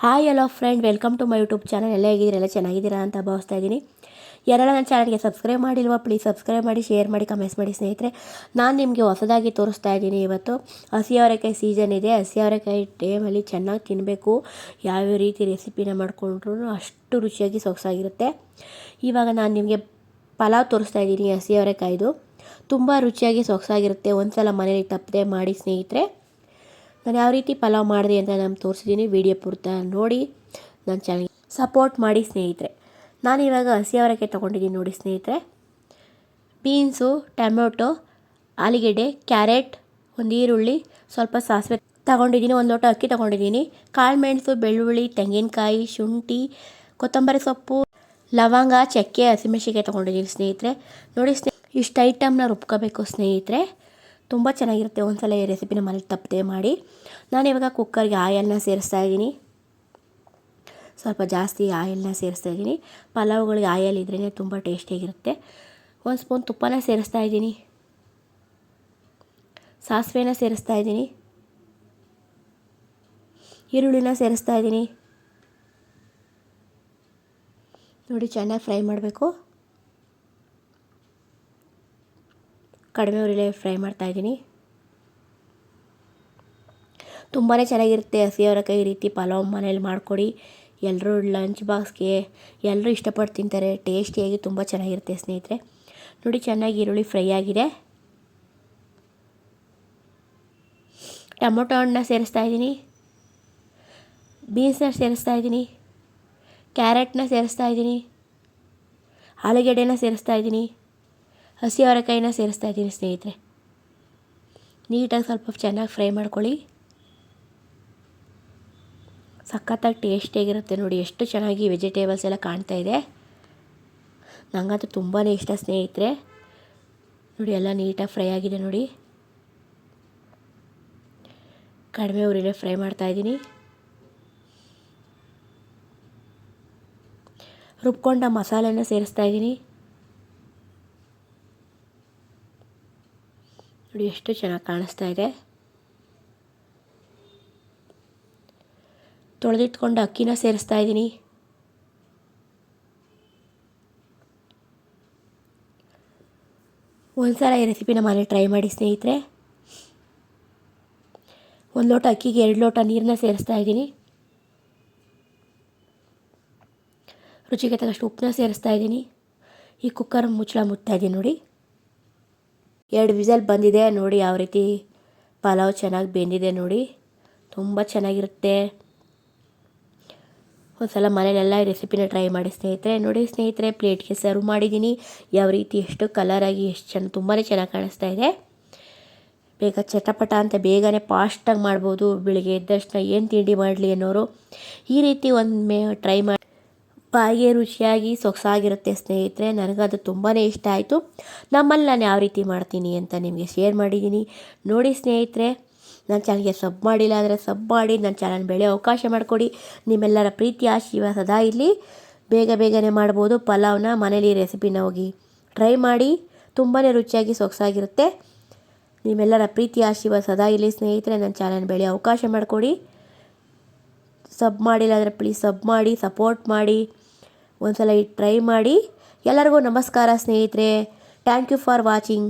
Hi hello friend, welcome to my YouTube channel. ಎಲ್ಲ ಹೇಗಿದ್ದೀರಾ? ಎಲ್ಲ ಚೆನ್ನಾಗಿದ್ದೀರಾ ಅಂತ ಭಾವಿಸ್ತಾ ಇದ್ದೀನಿ. ಯಾರೆಲ್ಲ ನನ್ನ ಚಾನಲ್ಗೆ ಸಬ್ಸ್ಕ್ರೈಬ್ ಮಾಡಿಲ್ವಾ, ಪ್ಲೀಸ್ ಸಬ್ಸ್ಕ್ರೈಬ್ ಮಾಡಿ, ಶೇರ್ ಮಾಡಿ, ಕಮೆಂಟ್ಸ್ ಮಾಡಿ ಸ್ನೇಹಿತರೆ. ನಾನು ನಿಮಗೆ ಹೊಸದಾಗಿ ತೋರಿಸ್ತಾ ಇದ್ದೀನಿ. ಇವತ್ತು ಹಸಿ ಅವರೆಕಾಯಿ ಸೀಸನ್ ಇದೆ. ಹಸಿ ಅವರೆಕಾಯಿ ಟೈಮಲ್ಲಿ ಚೆನ್ನಾಗಿ ತಿನ್ನಬೇಕು. ಯಾವ್ಯಾವ ರೀತಿ ರೆಸಿಪಿನ ಮಾಡಿಕೊಂಡ್ರೂ ಅಷ್ಟು ರುಚಿಯಾಗಿ ಸೊಗಸಾಗಿರುತ್ತೆ. ಇವಾಗ ನಾನು ನಿಮಗೆ ಪಲಾವ್ ತೋರಿಸ್ತಾ ಇದ್ದೀನಿ. ಹಸಿ ಅವರೆಕಾಯ್ದು ತುಂಬ ರುಚಿಯಾಗಿ ಸೊಗಸಾಗಿರುತ್ತೆ. ಒಂದು ಸಲ ಮನೇಲಿ ತಪ್ಪದೆ ಮಾಡಿ ಸ್ನೇಹಿತರೆ. ನಾನು ಯಾವ ರೀತಿ ಪಲಾವ್ ಮಾಡಿದೆ ಅಂತ ನಾನು ತೋರಿಸಿದ್ದೀನಿ. ವಿಡಿಯೋ ಪೂರ್ತಿ ನೋಡಿ ನನ್ನ ಚಾನಲ್ಗೆ ಸಪೋರ್ಟ್ ಮಾಡಿ ಸ್ನೇಹಿತರೆ. ನಾನಿವಾಗ ಹಸಿ ಅವರೆಕಾಯಿ ತೊಗೊಂಡಿದ್ದೀನಿ ನೋಡಿ ಸ್ನೇಹಿತರೆ. ಬೀನ್ಸು, ಟೊಮೆಟೊ, ಆಲೂಗೆಡ್ಡೆ, ಕ್ಯಾರೆಟ್, ಒಂದು ಈರುಳ್ಳಿ, ಸ್ವಲ್ಪ ಸಾಸಿವೆ ತೊಗೊಂಡಿದ್ದೀನಿ. ಒಂದು ಲೋಟ ಅಕ್ಕಿ ತೊಗೊಂಡಿದ್ದೀನಿ. ಕಾಳು ಮೆಣಸು, ಬೆಳ್ಳುಳ್ಳಿ, ತೆಂಗಿನಕಾಯಿ, ಶುಂಠಿ, ಕೊತ್ತಂಬರಿ ಸೊಪ್ಪು, ಲವಂಗ, ಚಕ್ಕೆ, ಹಸಿಮೆಣಸಿನ್ಕಾಯಿ ತೊಗೊಂಡಿದ್ದೀನಿ ಸ್ನೇಹಿತರೆ. ನೋಡಿ ಇಷ್ಟು ಐಟಮ್ನ ರುಬ್ಕೋಬೇಕು ಸ್ನೇಹಿತರೆ. ತುಂಬ ಚೆನ್ನಾಗಿರುತ್ತೆ. ಒಂದು ಸಲ ಈ ರೆಸಿಪಿನ ಮನೇಲಿ ತಪ್ಪದೆ ಮಾಡಿ. ನಾನಿವಾಗ ಕುಕ್ಕರ್ಗೆ ಆಯಿಲ್ನ ಸೇರಿಸ್ತಾ ಇದ್ದೀನಿ. ಸ್ವಲ್ಪ ಜಾಸ್ತಿ ಆಯಿಲ್ನ ಸೇರಿಸ್ತಾ ಇದ್ದೀನಿ. ಪಲಾವ್ಗಳಿಗೆ ಆಯಿಲ್ ಇದ್ರೇ ತುಂಬ ಟೇಸ್ಟಿಯಾಗಿರುತ್ತೆ. ಒಂದು ಸ್ಪೂನ್ ತುಪ್ಪನ ಸೇರಿಸ್ತಾ ಇದ್ದೀನಿ. ಸಾಸಿವೆನ ಸೇರಿಸ್ತಾ ಇದ್ದೀನಿ. ಈರುಳ್ಳಿನ ಸೇರಿಸ್ತಾ ಇದ್ದೀನಿ. ನೋಡಿ ಚೆನ್ನಾಗಿ ಫ್ರೈ ಮಾಡಬೇಕು. ಕಡಿಮೆ ಉರಿಲೇ ಫ್ರೈ ಮಾಡ್ತಾಯಿದ್ದೀನಿ. ತುಂಬಾ ಚೆನ್ನಾಗಿರುತ್ತೆ ಹಸಿ ಅವರೆಕಾಯಿ. ಈ ರೀತಿ ಪಲಾವ್ ಮನೇಲಿ ಮಾಡಿಕೊಡಿ. ಎಲ್ಲರೂ ಲಂಚ್ ಬಾಕ್ಸ್ಗೆ ಎಲ್ಲರೂ ಇಷ್ಟಪಟ್ಟು ತಿಂತಾರೆ. ಟೇಸ್ಟಿಯಾಗಿ ತುಂಬ ಚೆನ್ನಾಗಿರುತ್ತೆ ಸ್ನೇಹಿತರೆ. ನೋಡಿ ಚೆನ್ನಾಗಿ ಈರುಳ್ಳಿ ಫ್ರೈ ಆಗಿದೆ. ಟೊಮೊಟೊ ಹಣ್ಣನ್ನ ಸೇರಿಸ್ತಾ ಇದ್ದೀನಿ. ಬೀನ್ಸ್ನ ಸೇರಿಸ್ತಾ ಇದ್ದೀನಿ. ಕ್ಯಾರೆಟ್ನ ಸೇರಿಸ್ತಾ ಇದ್ದೀನಿ. ಆಲೂಗೆಡ್ಡೆನ ಸೇರಿಸ್ತಾ ಇದ್ದೀನಿ. ಹಸಿ ಅವರೆಕಾಯಿನ ಸೇರಿಸ್ತಾ ಇದ್ದೀನಿ ಸ್ನೇಹಿತರೆ. ನೀಟಾಗಿ ಸ್ವಲ್ಪ ಚೆನ್ನಾಗಿ ಫ್ರೈ ಮಾಡ್ಕೊಳ್ಳಿ. ಸಖತ್ತಾಗಿ ಟೇಸ್ಟಿಯಾಗಿರುತ್ತೆ. ನೋಡಿ ಎಷ್ಟು ಚೆನ್ನಾಗಿ ವೆಜಿಟೇಬಲ್ಸ್ ಎಲ್ಲ ಕಾಣ್ತಾ ಇದೆ. ನನಗಂತೂ ತುಂಬಾ ಇಷ್ಟ ಸ್ನೇಹಿತರೆ. ನೋಡಿ ಎಲ್ಲ ನೀಟಾಗಿ ಫ್ರೈ ಆಗಿದೆ. ನೋಡಿ ಕಡಿಮೆ ಉರಿಲೇ ಫ್ರೈ ಮಾಡ್ತಾಯಿದ್ದೀನಿ. ರುಬ್ಕೊಂಡ ಮಸಾಲೆನ ಸೇರಿಸ್ತಾ ಇದ್ದೀನಿ. ನೋಡಿ ಎಷ್ಟು ಚೆನ್ನಾಗಿ ಕಾಣಿಸ್ತಾ ಇದೆ. ತೊಳೆದಿಟ್ಕೊಂಡು ಅಕ್ಕಿನ ಸೇರಿಸ್ತಾ ಇದ್ದೀನಿ. ಒಂದ್ಸಲ ಈ ರೆಸಿಪಿನ ಮನೇಲಿ ಟ್ರೈ ಮಾಡಿ ಸ್ನೇಹಿತರೆ. ಒಂದು ಲೋಟ ಅಕ್ಕಿಗೆ 2 ಲೋಟ ನೀರನ್ನ ಸೇರಿಸ್ತಾ ಇದ್ದೀನಿ. ರುಚಿಗೆ ತಕ್ಕಷ್ಟು ಉಪ್ಪನ್ನ ಸೇರಿಸ್ತಾ ಇದ್ದೀನಿ. ಈ ಕುಕ್ಕರ್ ಮುಚ್ಚಳ ಮುಚ್ತಾ ಇದ್ದೀನಿ. ನೋಡಿ 2 ವಿಸಲ್ ಬಂದಿದೆ. ನೋಡಿ ಯಾವ ರೀತಿ ಪಲಾವ್ ಚೆನ್ನಾಗಿ ಬೆಂದಿದೆ. ನೋಡಿ ತುಂಬ ಚೆನ್ನಾಗಿರುತ್ತೆ. ಒಂದು ಸಲ ಮನೇಲೆಲ್ಲ ಈ ರೆಸಿಪಿನ ಟ್ರೈ ಮಾಡಿ ಸ್ನೇಹಿತರೆ. ನೋಡಿ ಸ್ನೇಹಿತರೆ, ಪ್ಲೇಟ್ಗೆ ಸರ್ವ್ ಮಾಡಿದ್ದೀನಿ. ಯಾವ ರೀತಿ ಎಷ್ಟು ಕಲರಾಗಿ ಎಷ್ಟು ತುಂಬಾ ಚೆನ್ನಾಗಿ ಕಾಣಿಸ್ತಾ ಇದೆ. ಬೇಗ ಚಟಪಟ ಅಂತ ಬೇಗನೆ ಫಾಸ್ಟಾಗಿ ಮಾಡ್ಬೋದು. ಬೆಳಿಗ್ಗೆ ಎದ್ದ ತಕ್ಷಣ ಏನು ತಿಂಡಿ ಮಾಡಲಿ ಅನ್ನೋರು ಈ ರೀತಿ ಒಮ್ಮೆ ಟ್ರೈ ಮಾಡಿ. ಬಾಯಿಗೆ ರುಚಿಯಾಗಿ ಸೊಗಸಾಗಿರುತ್ತೆ ಸ್ನೇಹಿತರೆ. ನನಗದು ತುಂಬಾ ಇಷ್ಟ ಆಯಿತು. ನಮ್ಮಲ್ಲಿ ನಾನು ಯಾವ ರೀತಿ ಮಾಡ್ತೀನಿ ಅಂತ ನಿಮಗೆ ಶೇರ್ ಮಾಡಿದ್ದೀನಿ. ನೋಡಿ ಸ್ನೇಹಿತರೆ, ನನ್ನ ಚಾನಲ್ಗೆ ಸಬ್ ಮಾಡಿಲ್ಲ ಅಂದರೆ ಸಬ್ ಮಾಡಿ, ನನ್ನ ಚಾನಲ್ ಬೆಳೆಯೋ ಅವಕಾಶ ಮಾಡಿಕೊಡಿ. ನಿಮ್ಮೆಲ್ಲರ ಪ್ರೀತಿ ಆಶೀರ್ವಾದ ಸದಾ ಇರಲಿ. ಬೇಗನೆ ಮಾಡ್ಬೋದು ಪಲಾವ್ನ. ಮನೇಲಿ ರೆಸಿಪಿನ ಹೋಗಿ ಟ್ರೈ ಮಾಡಿ. ತುಂಬಾ ರುಚಿಯಾಗಿ ಸೊಗಸಾಗಿರುತ್ತೆ. ನಿಮ್ಮೆಲ್ಲರ ಪ್ರೀತಿ ಆಶೀರ್ವಾದ ಸದಾ ಇರಲಿ ಸ್ನೇಹಿತರೆ. ನನ್ನ ಚಾನಲ್ ಬೆಳೆಯೋ ಅವಕಾಶ ಮಾಡಿಕೊಡಿ. ಸಬ್ ಮಾಡಿಲ್ಲ ಅಂದರೆ ಪ್ಲೀಸ್ ಸಬ್ ಮಾಡಿ, ಸಪೋರ್ಟ್ ಮಾಡಿ. ಒಂದು ಸಲ ಟ್ರೈ ಮಾಡಿ. ಎಲ್ಲರಿಗೂ ನಮಸ್ಕಾರ ಸ್ನೇಹಿತರೆ. Thank you for watching.